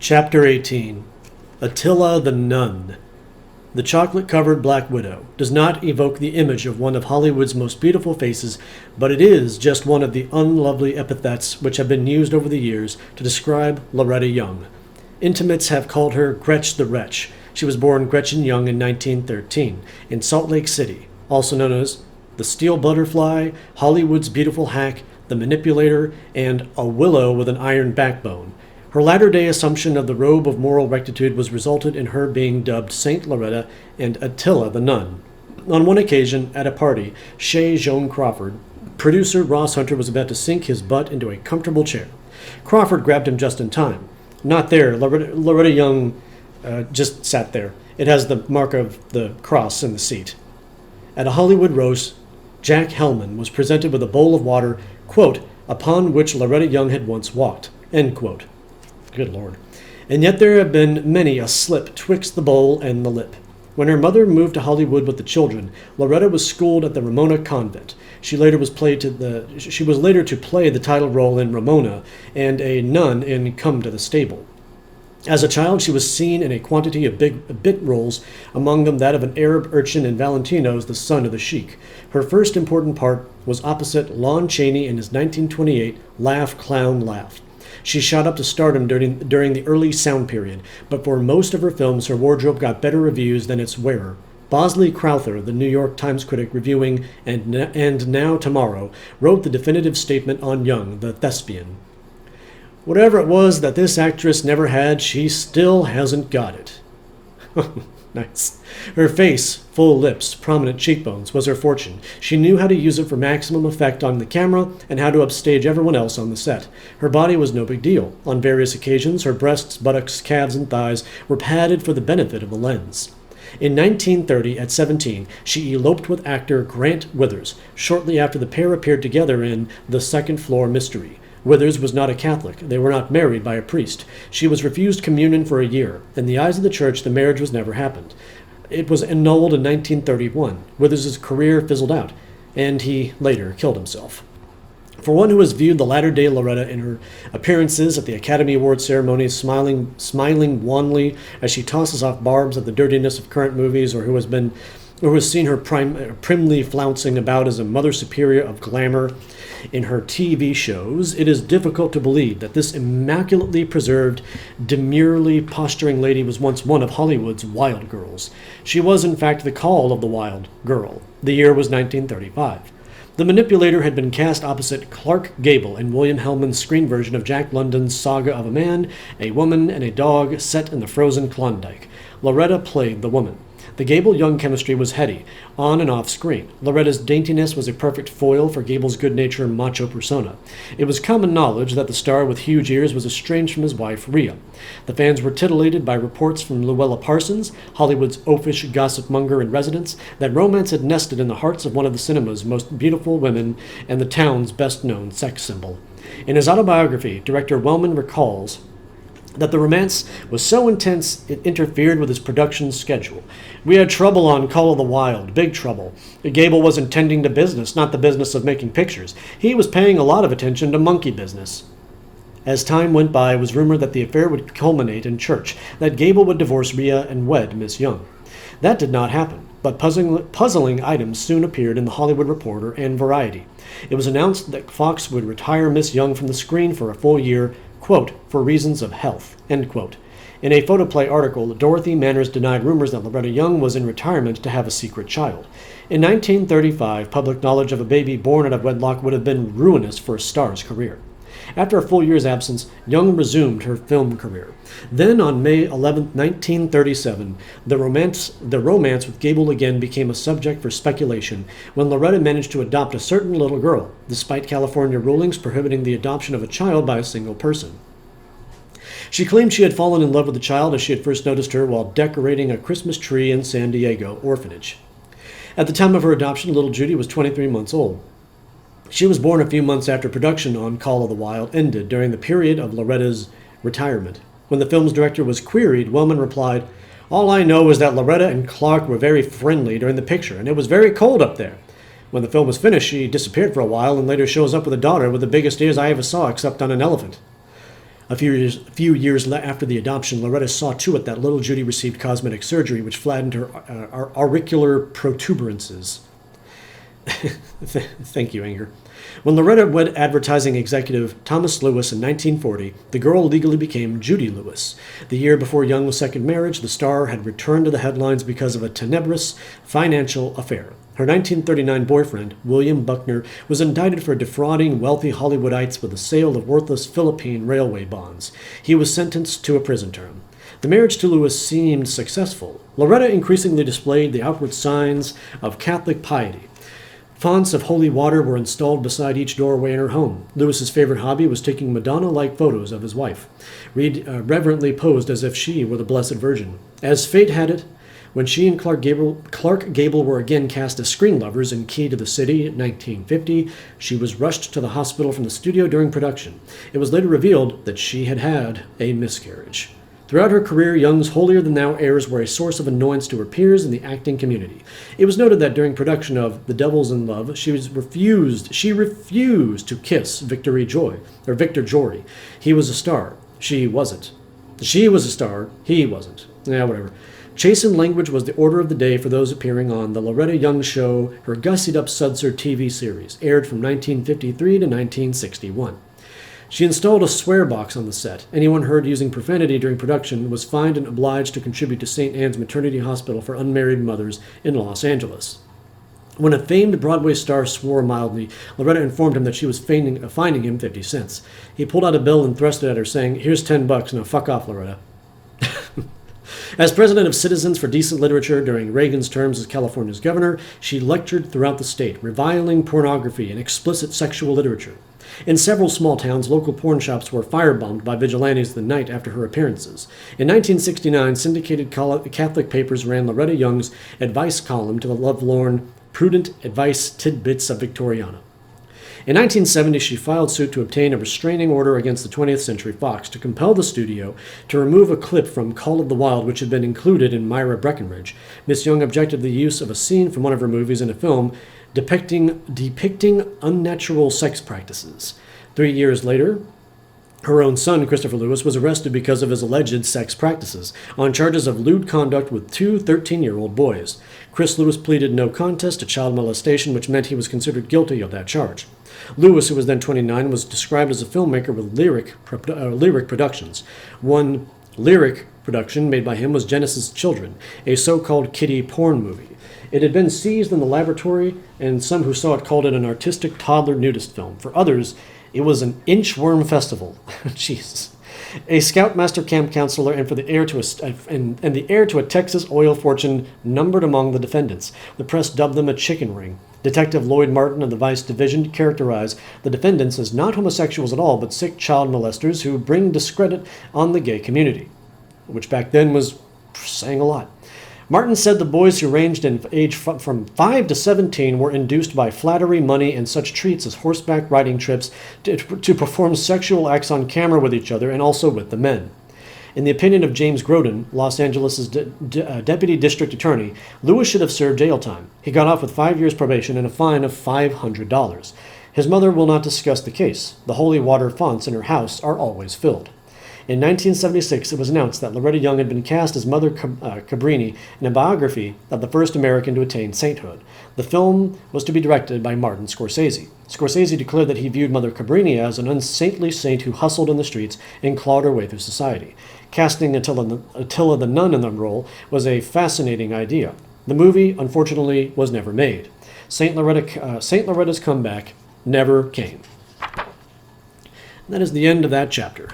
Chapter 18. Attila the Nun. The chocolate-covered Black Widow does not evoke the image of one of Hollywood's most beautiful faces, but it is just one of the unlovely epithets which have been used over the years to describe Loretta Young. Intimates have called her Gretch the Wretch. She was born Gretchen Young in 1913 in Salt Lake City, also known as the Steel Butterfly, Hollywood's Beautiful Hack, the Manipulator, and a willow with an iron backbone. Her latter-day assumption of the robe of moral rectitude was resulted in her being dubbed Saint Loretta and Attila the Nun. On one occasion, at a party, Shea Joan Crawford, producer Ross Hunter was about to sink his butt into a comfortable chair. Crawford grabbed him just in time. Not there. Loretta Young just sat there. It has the mark of the cross in the seat. At a Hollywood roast, Jack Hellman was presented with a bowl of water, quote, upon which Loretta Young had once walked, end quote. Good Lord. And yet there have been many a slip twixt the bowl and the lip. When her mother moved to Hollywood with the children, Loretta was schooled at the Ramona Convent. She was later to play the title role in Ramona and a nun in Come to the Stable. As a child, she was seen in a quantity of bit roles, among them that of an Arab urchin in Valentino's The Son of the Sheik. Her first important part was opposite Lon Chaney in his 1928 Laugh, Clown, Laugh. She shot up to stardom during the early sound period, but for most of her films, her wardrobe got better reviews than its wearer. Bosley Crowther, the New York Times critic reviewing And Now Tomorrow, wrote the definitive statement on Young, the thespian. Whatever it was that this actress never had, she still hasn't got it. Nice. Her face, full lips, prominent cheekbones, was her fortune. She knew how to use it for maximum effect on the camera and how to upstage everyone else on the set. Her body was no big deal. On various occasions, her breasts, buttocks, calves, and thighs were padded for the benefit of the lens. In 1930, at 17, she eloped with actor Grant Withers, shortly after the pair appeared together in The Second Floor Mystery. Withers was not a Catholic. They were not married by a priest. She was refused communion for a year. In the eyes of the church, the marriage was never happened. It was annulled in 1931. Withers' career fizzled out, and he later killed himself. For one who has viewed the latter-day Loretta in her appearances at the Academy Award ceremonies, smiling wanly as she tosses off barbs of the dirtiness of current movies, or who has seen her primly flouncing about as a mother superior of glamour in her TV shows, it is difficult to believe that this immaculately preserved, demurely posturing lady was once one of Hollywood's wild girls. She was, in fact, the call of the wild girl. The year was 1935. The Manipulator had been cast opposite Clark Gable in William Hellman's screen version of Jack London's Saga of a Man, a Woman, and a Dog set in the frozen Klondike. Loretta played the woman. The Gable-Young chemistry was heady, on and off screen. Loretta's daintiness was a perfect foil for Gable's good-natured macho persona. It was common knowledge that the star with huge ears was estranged from his wife, Rhea. The fans were titillated by reports from Luella Parsons, Hollywood's oafish gossip-monger in residence, that romance had nested in the hearts of one of the cinema's most beautiful women and the town's best-known sex symbol. In his autobiography, director Wellman recalls that the romance was so intense it interfered with his production schedule. We had trouble on Call of the Wild, big trouble. Gable was intending to business, not the business of making pictures. He was paying a lot of attention to monkey business. As time went by, it was rumored that the affair would culminate in church, that Gable would divorce Rhea and wed Miss Young. That did not happen, but puzzling items soon appeared in The Hollywood Reporter and Variety. It was announced that Fox would retire Miss Young from the screen for a full year, quote, for reasons of health, end quote. In a photoplay article, Dorothy Manners denied rumors that Loretta Young was in retirement to have a secret child. In 1935, public knowledge of a baby born out of wedlock would have been ruinous for a star's career. After a full year's absence, Young resumed her film career. Then, on May 11, 1937, the romance with Gable again became a subject for speculation when Loretta managed to adopt a certain little girl, despite California rulings prohibiting the adoption of a child by a single person. She claimed she had fallen in love with the child as she had first noticed her while decorating a Christmas tree in San Diego orphanage. At the time of her adoption, little Judy was 23 months old. She was born a few months after production on Call of the Wild ended during the period of Loretta's retirement. When the film's director was queried, Wellman replied, "All I know is that Loretta and Clark were very friendly during the picture, and it was very cold up there. When the film was finished, she disappeared for a while and later shows up with a daughter with the biggest ears I ever saw except on an elephant." A few years after the adoption, Loretta saw to it that little Judy received cosmetic surgery, which flattened her auricular protuberances. Thank you, Anger. When Loretta wed advertising executive Thomas Lewis in 1940, the girl legally became Judy Lewis. The year before Young's second marriage, the star had returned to the headlines because of a tenebrous financial affair. Her 1939 boyfriend, William Buckner, was indicted for defrauding wealthy Hollywoodites with the sale of worthless Philippine railway bonds. He was sentenced to a prison term. The marriage to Lewis seemed successful. Loretta increasingly displayed the outward signs of Catholic piety. Fonts of holy water were installed beside each doorway in her home. Lewis's favorite hobby was taking Madonna-like photos of his wife. Reed reverently posed as if she were the Blessed Virgin. As fate had it, when she and Clark Gable were again cast as screen lovers in Key to the City in 1950, she was rushed to the hospital from the studio during production. It was later revealed that she had had a miscarriage. Throughout her career, Young's holier-than-thou airs were a source of annoyance to her peers in the acting community. It was noted that during production of The Devil's in Love, she refused to kiss Victor Jory. He was a star. She wasn't. She was a star. He wasn't. Whatever. Chastened language was the order of the day for those appearing on The Loretta Young Show, her gussied-up Sudser TV series, aired from 1953 to 1961. She installed a swear box on the set. Anyone heard using profanity during production was fined and obliged to contribute to St. Anne's Maternity Hospital for Unmarried Mothers in Los Angeles. When a famed Broadway star swore mildly, Loretta informed him that she was fining him 50 cents. He pulled out a bill and thrust it at her, saying, "Here's $10, now fuck off, Loretta." As president of Citizens for Decent Literature during Reagan's terms as California's governor, she lectured throughout the state, reviling pornography and explicit sexual literature. In several small towns, local porn shops were firebombed by vigilantes the night after her appearances. In 1969, syndicated Catholic papers ran Loretta Young's advice column to the lovelorn Prudent Advice Tidbits of Victoriana. In 1970, she filed suit to obtain a restraining order against the 20th Century Fox to compel the studio to remove a clip from Call of the Wild which had been included in Myra Breckinridge. Miss Young objected to the use of a scene from one of her movies in a film depicting unnatural sex practices. 3 years later, her own son, Christopher Lewis, was arrested because of his alleged sex practices, on charges of lewd conduct with two 13-year-old boys. Chris Lewis pleaded no contest to child molestation, which meant he was considered guilty of that charge. Lewis, who was then 29, was described as a filmmaker with lyric productions. One lyric production made by him was Genesis Children, a so-called kiddie porn movie. It had been seized in the laboratory, and some who saw it called it an artistic toddler nudist film. For others, it was an inchworm festival. Jesus. A scoutmaster camp counselor and the heir to a Texas oil fortune numbered among the defendants. The press dubbed them a chicken ring. Detective Lloyd Martin of the Vice Division characterized the defendants as not homosexuals at all, but sick child molesters who bring discredit on the gay community, which back then was saying a lot. Martin said the boys, who ranged in age from 5 to 17, were induced by flattery, money, and such treats as horseback riding trips to perform sexual acts on camera with each other and also with the men. In the opinion of James Groden, Los Angeles' deputy district attorney, Lewis should have served jail time. He got off with 5 years probation and a fine of $500. His mother will not discuss the case. The holy water fonts in her house are always filled. In 1976, it was announced that Loretta Young had been cast as Mother Cabrini in a biography of the first American to attain sainthood. The film was to be directed by Martin Scorsese. Scorsese declared that he viewed Mother Cabrini as an unsaintly saint who hustled in the streets and clawed her way through society. Casting Attila the Nun in the role was a fascinating idea. The movie, unfortunately, was never made. Saint Loretta's comeback never came. And that is the end of that chapter.